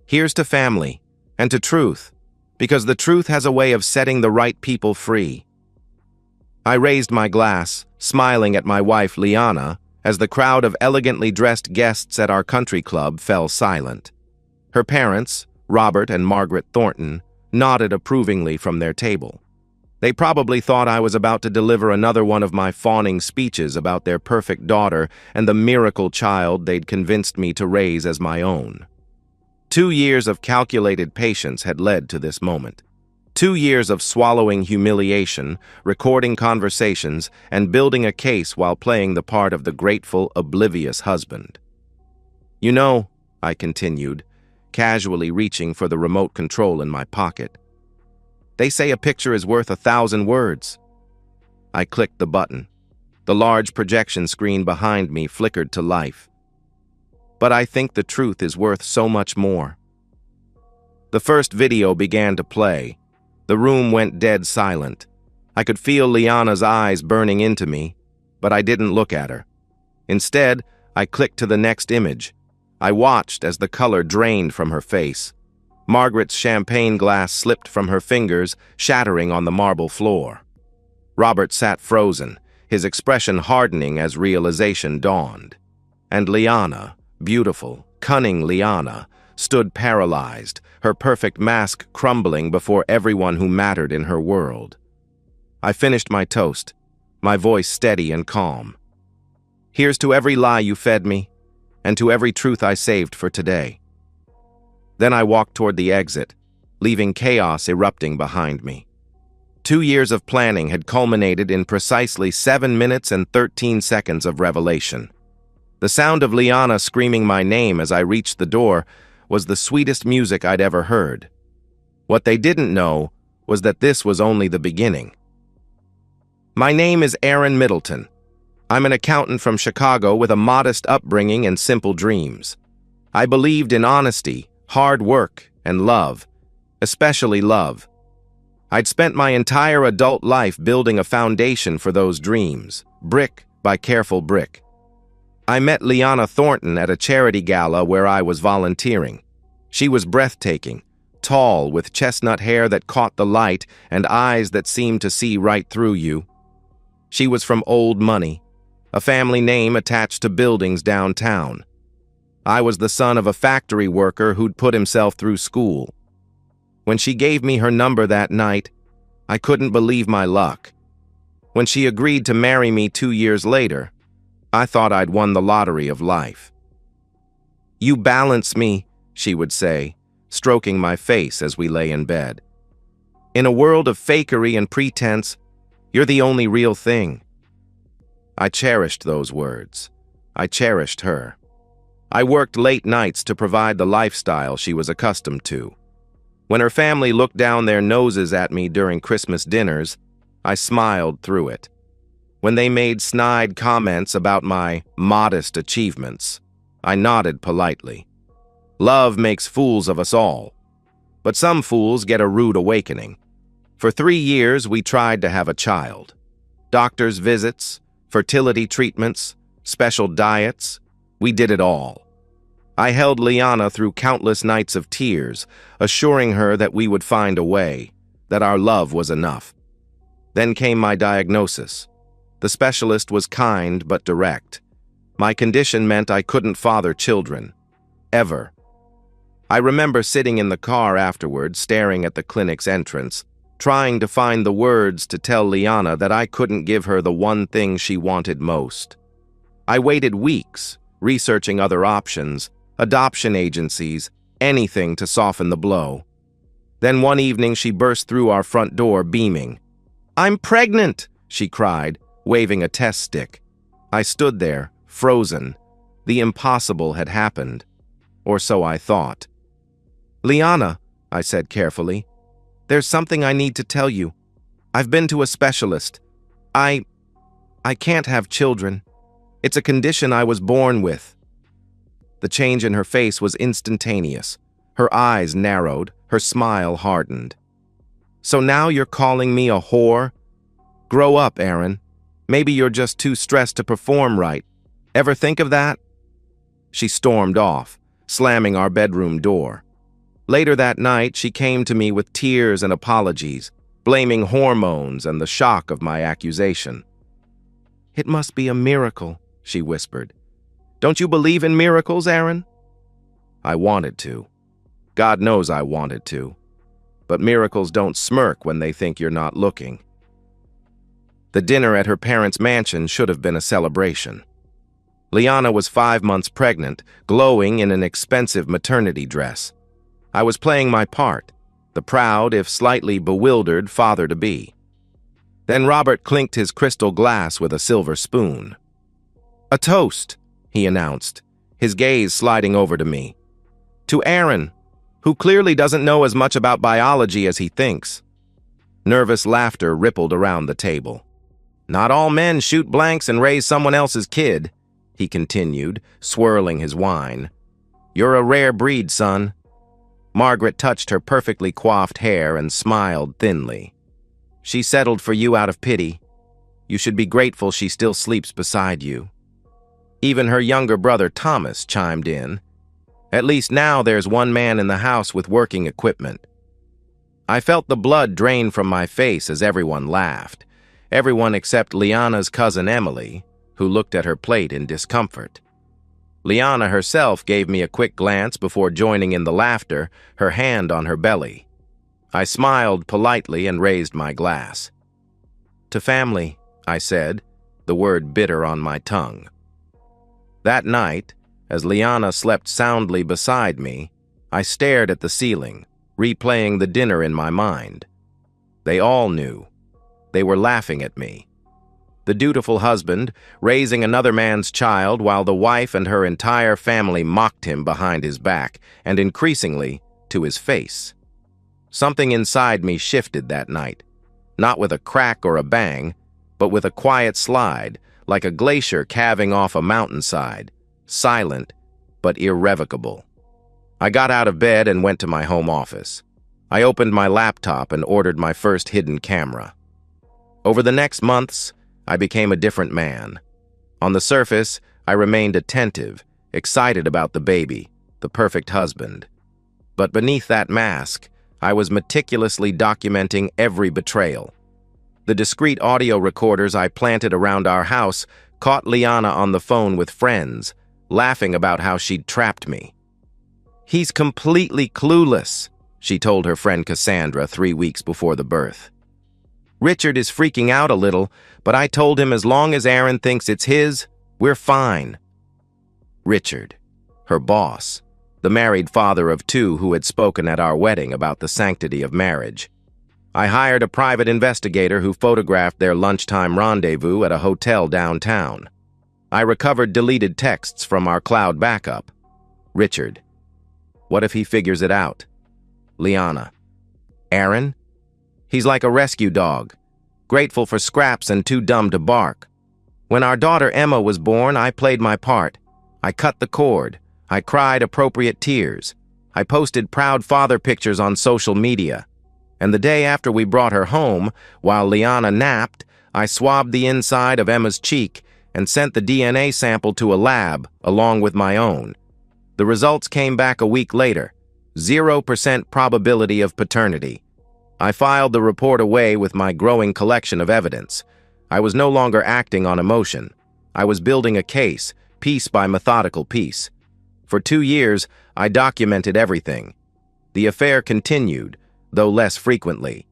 Here's to family, and to truth, because the truth has a way of setting the right people free. I raised my glass, smiling at my wife Liana, as the crowd of elegantly dressed guests at our country club fell silent. Her parents, Robert and Margaret Thornton, nodded approvingly from their table. They probably thought I was about to deliver another one of my fawning speeches about their perfect daughter and the miracle child they'd convinced me to raise as my own. 2 years of calculated patience had led to this moment. 2 years of swallowing humiliation, recording conversations, and building a case while playing the part of the grateful, oblivious husband. You know, I continued, casually reaching for the remote control in my pocket. They say a picture is worth 1,000 words. I clicked the button. The large projection screen behind me flickered to life. But I think the truth is worth so much more. The first video began to play. The room went dead silent. I could feel Liana's eyes burning into me, but I didn't look at her. Instead, I clicked to the next image. I watched as the color drained from her face. Margaret's champagne glass slipped from her fingers, shattering on the marble floor. Robert sat frozen, his expression hardening as realization dawned. And Liana, beautiful, cunning Liana, stood paralyzed, her perfect mask crumbling before everyone who mattered in her world. I finished my toast, my voice steady and calm. Here's to every lie you fed me, and to every truth I saved for today. Then I walked toward the exit, leaving chaos erupting behind me. 2 years of planning had culminated in precisely 7 minutes and 13 seconds of revelation. The sound of Liana screaming my name as I reached the door was the sweetest music I'd ever heard. What they didn't know was that this was only the beginning. My name is Aaron Middleton. I'm an accountant from Chicago with a modest upbringing and simple dreams. I believed in honesty, hard work, and love, especially love. I'd spent my entire adult life building a foundation for those dreams, brick by careful brick. I met Liana Thornton at a charity gala where I was volunteering. She was breathtaking, tall, with chestnut hair that caught the light and eyes that seemed to see right through you. She was from Old Money, a family name attached to buildings downtown. I was the son of a factory worker who'd put himself through school. When she gave me her number that night, I couldn't believe my luck. When she agreed to marry me 2 years later, I thought I'd won the lottery of life. "You balance me," she would say, stroking my face as we lay in bed. "In a world of fakery and pretense, you're the only real thing." I cherished those words. I cherished her. I worked late nights to provide the lifestyle she was accustomed to. When her family looked down their noses at me during Christmas dinners, I smiled through it. When they made snide comments about my modest achievements, I nodded politely. Love makes fools of us all, but some fools get a rude awakening. For 3 years, we tried to have a child. Doctor's visits, fertility treatments, special diets, we did it all. I held Liana through countless nights of tears, assuring her that we would find a way, that our love was enough. Then came my diagnosis. The specialist was kind but direct. My condition meant I couldn't father children. Ever. I remember sitting in the car afterward, staring at the clinic's entrance, trying to find the words to tell Liana that I couldn't give her the one thing she wanted most. I waited weeks, researching other options, adoption agencies, anything to soften the blow. Then one evening she burst through our front door beaming. "I'm pregnant!" she cried, waving a test stick. I stood there, frozen. The impossible had happened. Or so I thought. "Liana," I said carefully, "there's something I need to tell you. I've been to a specialist. I can't have children. It's a condition I was born with." The change in her face was instantaneous. Her eyes narrowed, her smile hardened. "So now you're calling me a whore? Grow up, Aaron. Maybe you're just too stressed to perform right. Ever think of that?" She stormed off, slamming our bedroom door. Later that night, she came to me with tears and apologies, blaming hormones and the shock of my accusation. "It must be a miracle," she whispered. "Don't you believe in miracles, Aaron?" I wanted to. God knows I wanted to. But miracles don't smirk when they think you're not looking. The dinner at her parents' mansion should have been a celebration. Liana was 5 months pregnant, glowing in an expensive maternity dress. I was playing my part, the proud, if slightly bewildered, father-to-be. Then Robert clinked his crystal glass with a silver spoon. "A toast," he announced, his gaze sliding over to me. "To Aaron, who clearly doesn't know as much about biology as he thinks." Nervous laughter rippled around the table. "Not all men shoot blanks and raise someone else's kid," he continued, swirling his wine. "You're a rare breed, son." Margaret touched her perfectly coiffed hair and smiled thinly. "She settled for you out of pity. You should be grateful she still sleeps beside you." Even her younger brother Thomas chimed in. "At least now there's one man in the house with working equipment." I felt the blood drain from my face as everyone laughed. Everyone except Liana's cousin Emily, who looked at her plate in discomfort. Liana herself gave me a quick glance before joining in the laughter, her hand on her belly. I smiled politely and raised my glass. "To family," I said, the word bitter on my tongue. That night, as Liana slept soundly beside me, I stared at the ceiling, replaying the dinner in my mind. They all knew. They were laughing at me. The dutiful husband, raising another man's child while the wife and her entire family mocked him behind his back, and increasingly, to his face. Something inside me shifted that night, not with a crack or a bang, but with a quiet slide, like a glacier calving off a mountainside, silent but irrevocable. I got out of bed and went to my home office. I opened my laptop and ordered my first hidden camera. Over the next months, I became a different man. On the surface, I remained attentive, excited about the baby, the perfect husband. But beneath that mask, I was meticulously documenting every betrayal. The discreet audio recorders I planted around our house caught Liana on the phone with friends, laughing about how she'd trapped me. "He's completely clueless," she told her friend Cassandra 3 weeks before the birth. "Richard is freaking out a little, but I told him as long as Aaron thinks it's his, we're fine." Richard, her boss, the married father of 2 who had spoken at our wedding about the sanctity of marriage. I hired a private investigator who photographed their lunchtime rendezvous at a hotel downtown. I recovered deleted texts from our cloud backup. Richard. What if he figures it out? Liana. Aaron? He's like a rescue dog, grateful for scraps and too dumb to bark. When our daughter Emma was born, I played my part. I cut the cord. I cried appropriate tears. I posted proud father pictures on social media. And the day after we brought her home, while Liana napped, I swabbed the inside of Emma's cheek and sent the DNA sample to a lab along with my own. The results came back a week later. 0% probability of paternity. I filed the report away with my growing collection of evidence. I was no longer acting on emotion. I was building a case, piece by methodical piece. For 2 years, I documented everything. The affair continued, though less frequently.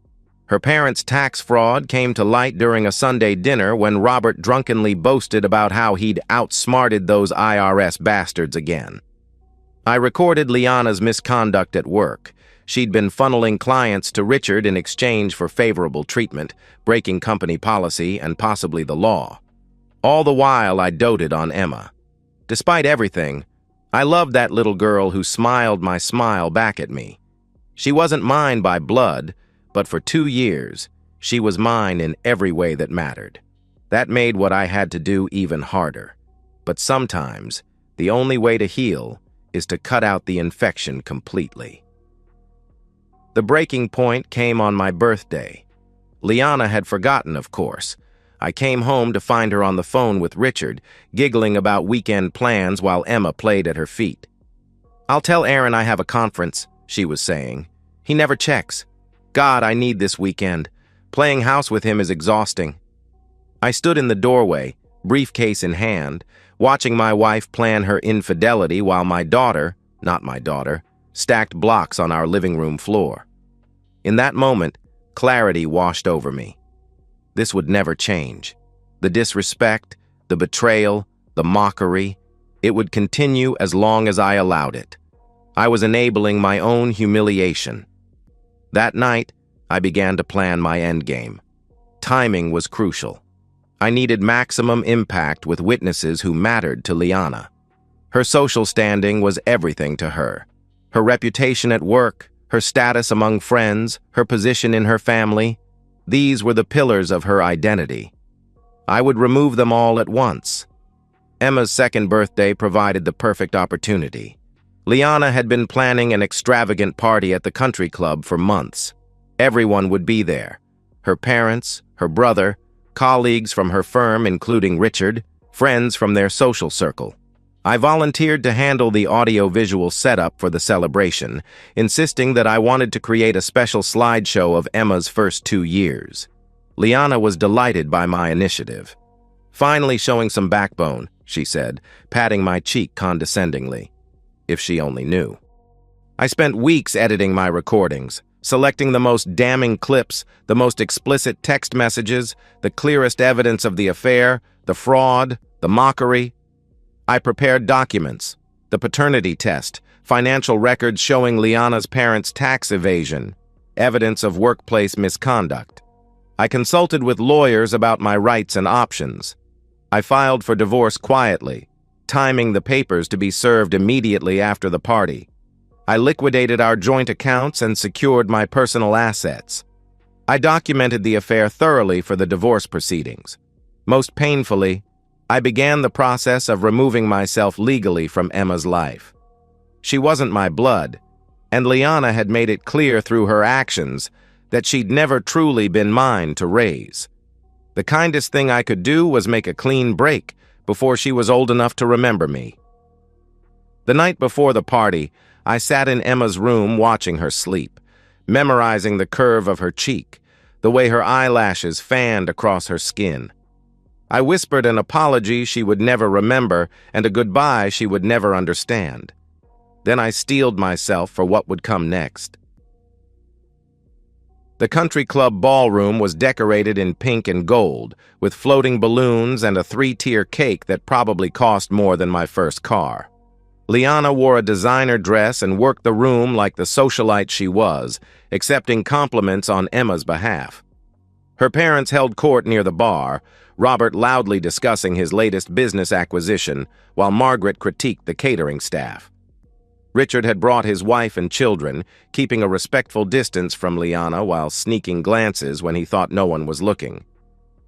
Her parents' tax fraud came to light during a Sunday dinner when Robert drunkenly boasted about how he'd outsmarted those IRS bastards again. I recorded Liana's misconduct at work. She'd been funneling clients to Richard in exchange for favorable treatment, breaking company policy and possibly the law. All the while, I doted on Emma. Despite everything, I loved that little girl who smiled my smile back at me. She wasn't mine by blood, but for 2 years, she was mine in every way that mattered. That made what I had to do even harder. But sometimes, the only way to heal is to cut out the infection completely. The breaking point came on my birthday. Liana had forgotten, of course. I came home to find her on the phone with Richard, giggling about weekend plans while Emma played at her feet. "I'll tell Aaron I have a conference," she was saying. "He never checks. God, I need this weekend. Playing house with him is exhausting." I stood in the doorway, briefcase in hand, watching my wife plan her infidelity while my daughter, not my daughter, stacked blocks on our living room floor. In that moment, clarity washed over me. This would never change. The disrespect, the betrayal, the mockery, it would continue as long as I allowed it. I was enabling my own humiliation. That night, I began to plan my endgame. Timing was crucial. I needed maximum impact with witnesses who mattered to Liana. Her social standing was everything to her. Her reputation at work, her status among friends, her position in her family, these were the pillars of her identity. I would remove them all at once. Emma's second birthday provided the perfect opportunity. Liana had been planning an extravagant party at the country club for months. Everyone would be there. Her parents, her brother, colleagues from her firm including Richard, friends from their social circle. I volunteered to handle the audio-visual setup for the celebration, insisting that I wanted to create a special slideshow of Emma's first 2 years. Liana was delighted by my initiative. "Finally showing some backbone," she said, patting my cheek condescendingly. If she only knew. I spent weeks editing my recordings, selecting the most damning clips, the most explicit text messages, the clearest evidence of the affair, the fraud, the mockery. I prepared documents, the paternity test, financial records showing Liana's parents' tax evasion, evidence of workplace misconduct. I consulted with lawyers about my rights and options. I filed for divorce quietly, timing the papers to be served immediately after the party. I liquidated our joint accounts and secured my personal assets. I documented the affair thoroughly for the divorce proceedings. Most painfully, I began the process of removing myself legally from Emma's life. She wasn't my blood, and Liana had made it clear through her actions that she'd never truly been mine to raise. The kindest thing I could do was make a clean break before she was old enough to remember me. The night before the party, I sat in Emma's room watching her sleep, memorizing the curve of her cheek, the way her eyelashes fanned across her skin. I whispered an apology she would never remember and a goodbye she would never understand. Then I steeled myself for what would come next. The country club ballroom was decorated in pink and gold, with floating balloons and a 3-tier cake that probably cost more than my first car. Liana wore a designer dress and worked the room like the socialite she was, accepting compliments on Emma's behalf. Her parents held court near the bar, Robert loudly discussing his latest business acquisition, while Margaret critiqued the catering staff. Richard had brought his wife and children, keeping a respectful distance from Liana while sneaking glances when he thought no one was looking.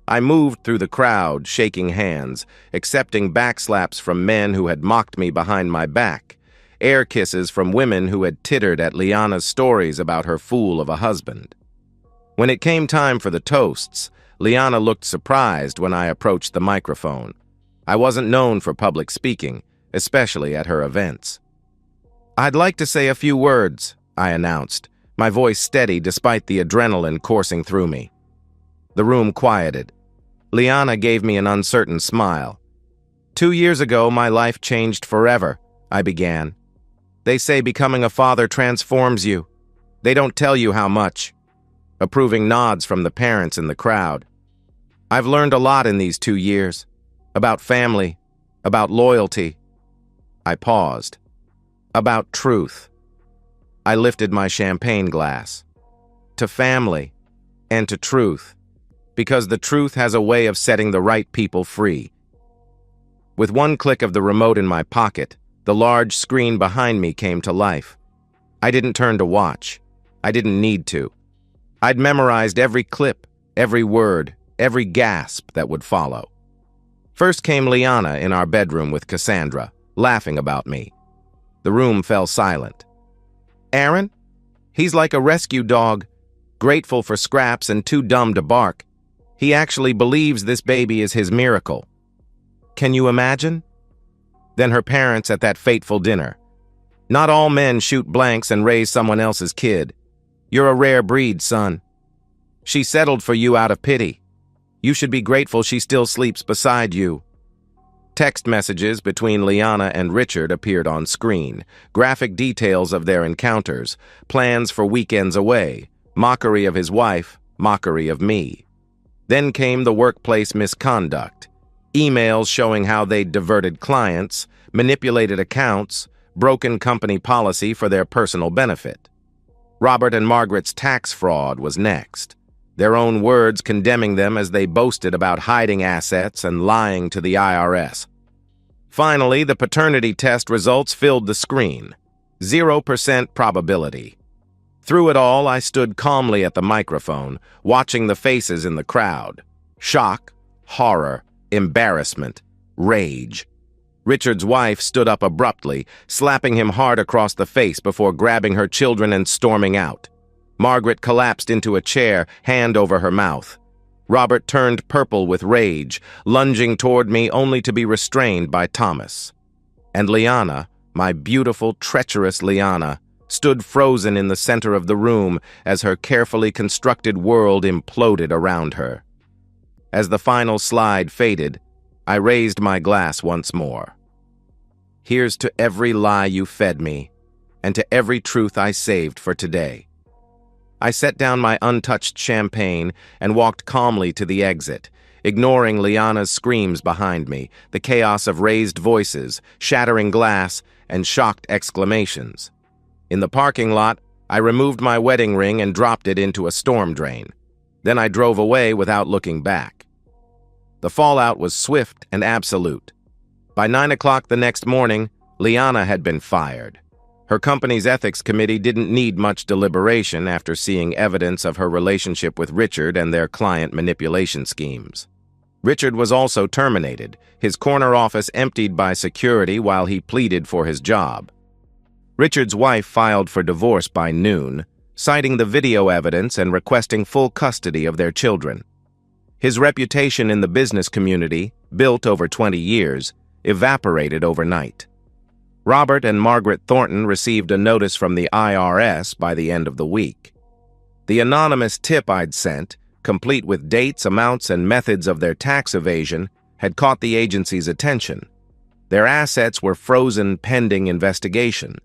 I moved through the crowd, shaking hands, accepting backslaps from men who had mocked me behind my back, air kisses from women who had tittered at Liana's stories about her fool of a husband. When it came time for the toasts, Liana looked surprised when I approached the microphone. I wasn't known for public speaking, especially at her events. "I'd like to say a few words," I announced, my voice steady despite the adrenaline coursing through me. The room quieted. Liana gave me an uncertain smile. "2 years ago, my life changed forever," I began. "They say becoming a father transforms you. They don't tell you how much." Approving nods from the parents in the crowd. "I've learned a lot in these 2 years. About family, about loyalty." I paused. "About truth." I lifted my champagne glass. "To family and to truth, because the truth has a way of setting the right people free." With one click of the remote in my pocket, the large screen behind me came to life. I didn't turn to watch. I didn't need to. I'd memorized every clip, every word, every gasp that would follow. First came Liana in our bedroom with Cassandra, laughing about me. The room fell silent. "Aaron? He's like a rescue dog, grateful for scraps and too dumb to bark. He actually believes this baby is his miracle. Can you imagine?" Then her parents at that fateful dinner. Not all men shoot blanks and raise someone else's kid. You're a rare breed, son. She settled for you out of pity. You should be grateful she still sleeps beside you." Text messages between Liana and Richard appeared on screen, graphic details of their encounters, plans for weekends away, mockery of his wife, mockery of me. Then came the workplace misconduct, emails showing how they'd diverted clients, manipulated accounts, broken company policy for their personal benefit. Robert and Margaret's tax fraud was next, their own words condemning them as they boasted about hiding assets and lying to the IRS. Finally, the paternity test results filled the screen. 0% probability. Through it all, I stood calmly at the microphone, watching the faces in the crowd. Shock, horror, embarrassment, rage. Richard's wife stood up abruptly, slapping him hard across the face before grabbing her children and storming out. Margaret collapsed into a chair, hand over her mouth. Robert turned purple with rage, lunging toward me only to be restrained by Thomas. And Liana, my beautiful, treacherous Liana, stood frozen in the center of the room as her carefully constructed world imploded around her. As the final slide faded, I raised my glass once more. Here's to every lie you fed me, and to every truth I saved for today. I set down my untouched champagne and walked calmly to the exit, ignoring Liana's screams behind me, the chaos of raised voices, shattering glass, and shocked exclamations. In the parking lot, I removed my wedding ring and dropped it into a storm drain. Then I drove away without looking back. The fallout was swift and absolute. By 9 o'clock the next morning, Liana had been fired. Her company's ethics committee didn't need much deliberation after seeing evidence of her relationship with Richard and their client manipulation schemes. Richard was also terminated, his corner office emptied by security while he pleaded for his job. Richard's wife filed for divorce by noon, citing the video evidence and requesting full custody of their children. His reputation in the business community, built over 20 years, evaporated overnight. Robert and Margaret Thornton received a notice from the IRS by the end of the week. The anonymous tip I'd sent, complete with dates, amounts, and methods of their tax evasion, had caught the agency's attention. Their assets were frozen pending investigation.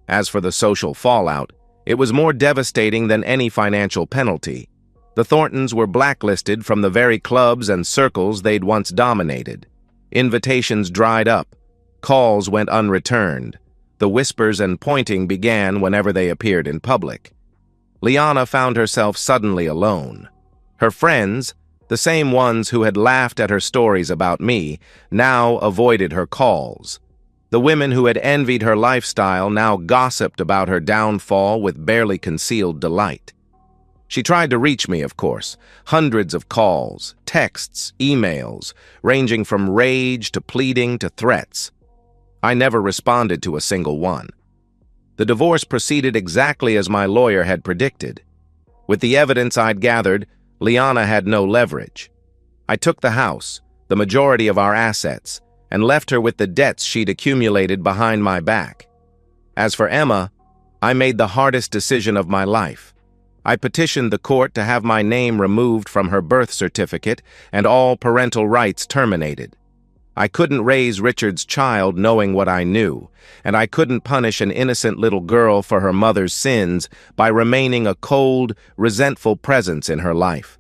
As for the social fallout, it was more devastating than any financial penalty. The Thorntons were blacklisted from the very clubs and circles they'd once dominated. Invitations dried up. Calls went unreturned. The whispers and pointing began whenever they appeared in public. Liana found herself suddenly alone. Her friends, the same ones who had laughed at her stories about me, now avoided her calls. The women who had envied her lifestyle now gossiped about her downfall with barely concealed delight. She tried to reach me, of course. Hundreds of calls, texts, emails, ranging from rage to pleading to threats. I never responded to a single one. The divorce proceeded exactly as my lawyer had predicted. With the evidence I'd gathered, Liana had no leverage. I took the house, the majority of our assets, and left her with the debts she'd accumulated behind my back. As for Emma, I made the hardest decision of my life. I petitioned the court to have my name removed from her birth certificate and all parental rights terminated. I couldn't raise Richard's child knowing what I knew, and I couldn't punish an innocent little girl for her mother's sins by remaining a cold, resentful presence in her life.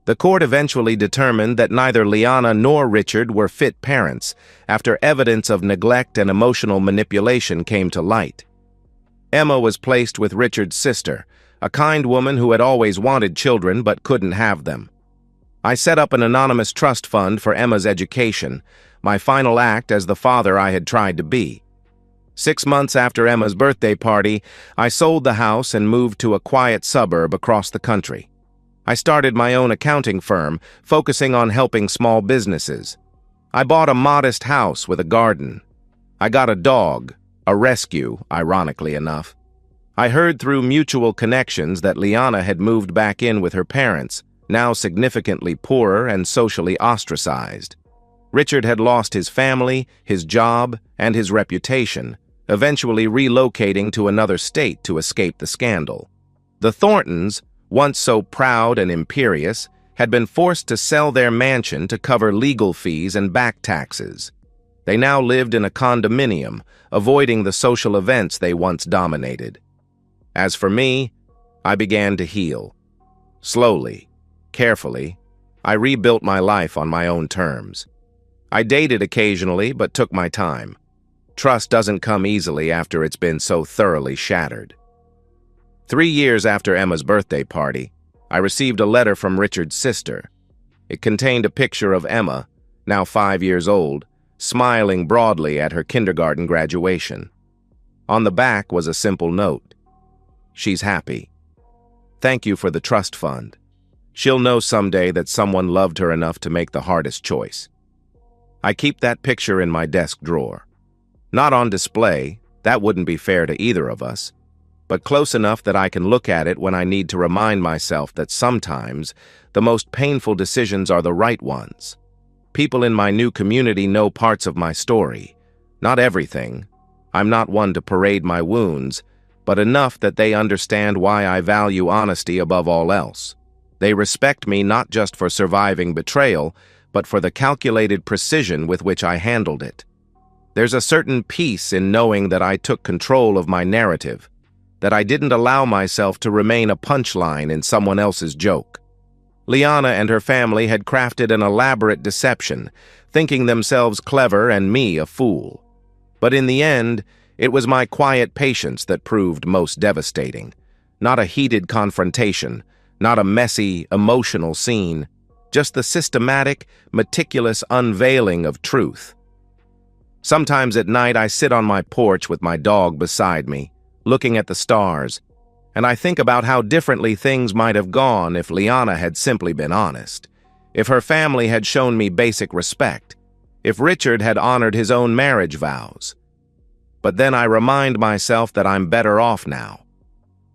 The court eventually determined that neither Liana nor Richard were fit parents after evidence of neglect and emotional manipulation came to light. Emma was placed with Richard's sister, a kind woman who had always wanted children but couldn't have them. I set up an anonymous trust fund for Emma's education, my final act as the father I had tried to be. 6 months after Emma's birthday party, I sold the house and moved to a quiet suburb across the country. I started my own accounting firm, focusing on helping small businesses. I bought a modest house with a garden. I got a dog, a rescue, ironically enough. I heard through mutual connections that Liana had moved back in with her parents, now significantly poorer and socially ostracized. Richard had lost his family, his job, and his reputation, eventually relocating to another state to escape the scandal. The Thorntons, once so proud and imperious, had been forced to sell their mansion to cover legal fees and back taxes. They now lived in a condominium, avoiding the social events they once dominated. As for me, I began to heal. Slowly, carefully, I rebuilt my life on my own terms. I dated occasionally, but took my time. Trust doesn't come easily after it's been so thoroughly shattered. 3 years after Emma's birthday party, I received a letter from Richard's sister. It contained a picture of Emma, now 5 years old, smiling broadly at her kindergarten graduation. On the back was a simple note. "She's happy. Thank you for the trust fund. She'll know someday that someone loved her enough to make the hardest choice." I keep that picture in my desk drawer. Not on display, that wouldn't be fair to either of us, but close enough that I can look at it when I need to remind myself that sometimes the most painful decisions are the right ones. People in my new community know parts of my story. Not everything. I'm not one to parade my wounds, but enough that they understand why I value honesty above all else. They respect me not just for surviving betrayal, but for the calculated precision with which I handled it. There's a certain peace in knowing that I took control of my narrative, that I didn't allow myself to remain a punchline in someone else's joke. Liana and her family had crafted an elaborate deception, thinking themselves clever and me a fool. But in the end, it was my quiet patience that proved most devastating. Not a heated confrontation, not a messy, emotional scene, just the systematic, meticulous unveiling of truth. Sometimes at night I sit on my porch with my dog beside me, looking at the stars, and I think about how differently things might have gone if Liana had simply been honest, if her family had shown me basic respect, if Richard had honored his own marriage vows. But then I remind myself that I'm better off now,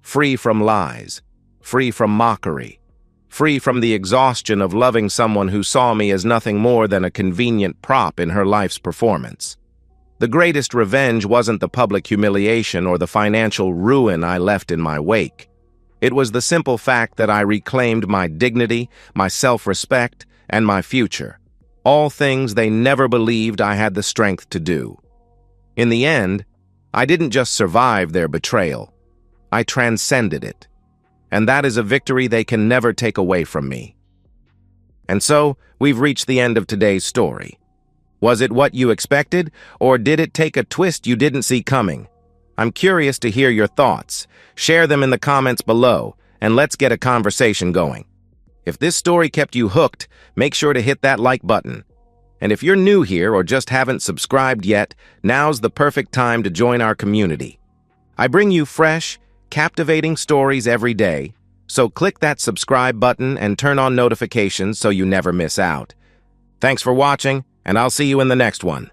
free from lies, free from mockery, free from the exhaustion of loving someone who saw me as nothing more than a convenient prop in her life's performance. The greatest revenge wasn't the public humiliation or the financial ruin I left in my wake. It was the simple fact that I reclaimed my dignity, my self-respect, and my future, all things they never believed I had the strength to do. In the end, I didn't just survive their betrayal, I transcended it. And that is a victory they can never take away from me. And so, we've reached the end of today's story. Was it what you expected, or did it take a twist you didn't see coming? I'm curious to hear your thoughts. Share them in the comments below, and let's get a conversation going. If this story kept you hooked, make sure to hit that like button. And if you're new here or just haven't subscribed yet, now's the perfect time to join our community. I bring you fresh, captivating stories every day, so click that subscribe button and turn on notifications so you never miss out. Thanks for watching, and I'll see you in the next one.